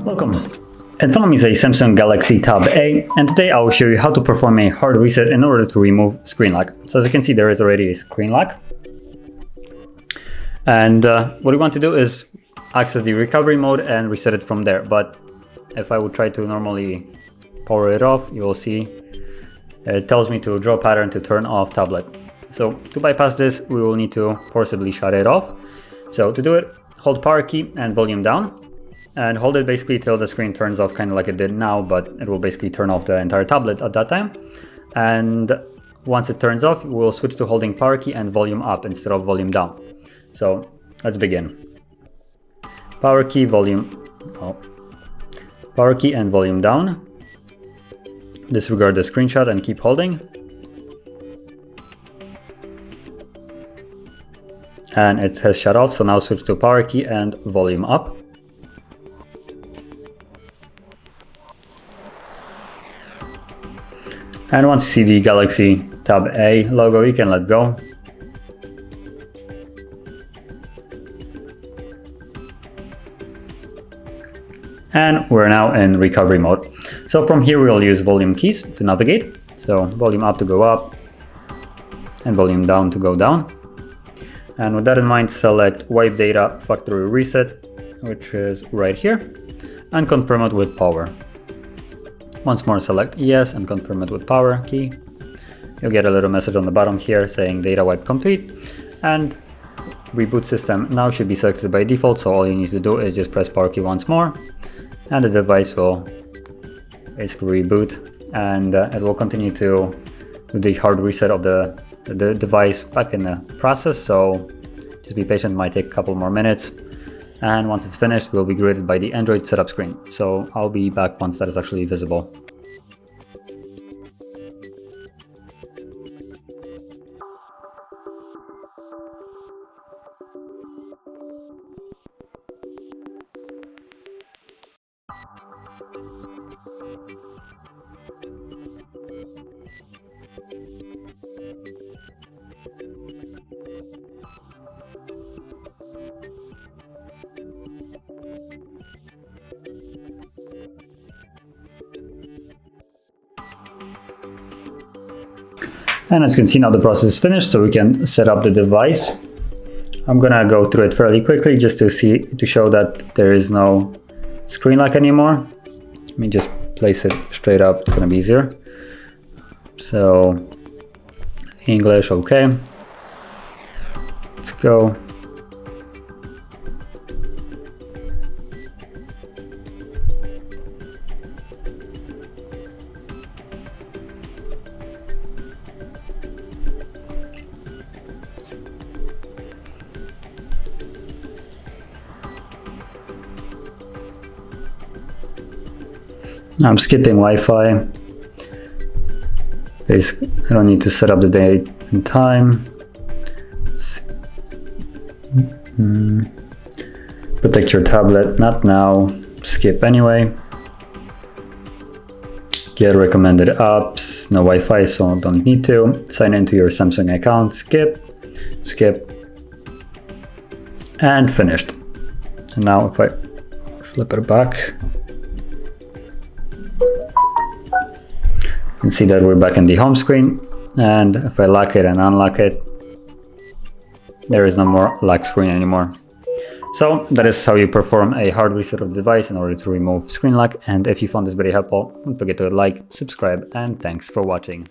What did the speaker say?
Welcome. In front of me is a Samsung Galaxy Tab A, and today I will show you how to perform a hard reset in order to remove screen lock. So as you can see, there is already a screen lock. And what we want to do is access the recovery mode and reset it from there. But if I would try to normally power it off, you will see it tells me to draw pattern to turn off tablet. So to bypass this, we will need to forcibly shut it off. So to do it, hold power key and volume down, and hold it basically till the screen turns off, kind of like it did now, but it will basically turn off the entire tablet at that time. And once it turns off, we'll switch to holding power key and volume up instead of volume down. So let's begin. Power key, power key and volume down. Disregard the screenshot and keep holding. And it has shut off, so now switch to power key and volume up. And once you see the Galaxy Tab A logo, you can let go. And we're now in recovery mode. So from here, we'll use volume keys to navigate. So volume up to go up and volume down to go down. And with that in mind, select wipe data factory reset, which is right here, and confirm it with power. Once more, select yes and confirm it with power key. You'll get a little message on the bottom here saying data wipe complete, and reboot system now should be selected by default. So all you need to do is just press power key once more, and the device will basically reboot, and it will continue to do the hard reset of the device back in the process. So just be patient, it might take a couple more minutes. And once it's finished, we'll be greeted by the Android setup screen. So I'll be back once that is actually visible. And as you can see, now the process is finished, so we can set up the device. I'm gonna go through it fairly quickly just to show that there is no screen lock anymore. Let me just place it straight up, it's gonna be easier. So English, okay. Let's go. I'm skipping Wi-Fi. Basically, I don't need to set up the date and time. Protect your tablet, not now. Skip anyway. Get recommended apps. No Wi-Fi, so don't need to. Sign into your Samsung account. Skip. And finished. And now if I flip it back, you can see that we're back in the home screen, and if I lock it and unlock it, there is no more lock screen anymore. So that is how you perform a hard reset of the device in order to remove screen lock. And if you found this video helpful, don't forget to like, subscribe, and thanks for watching.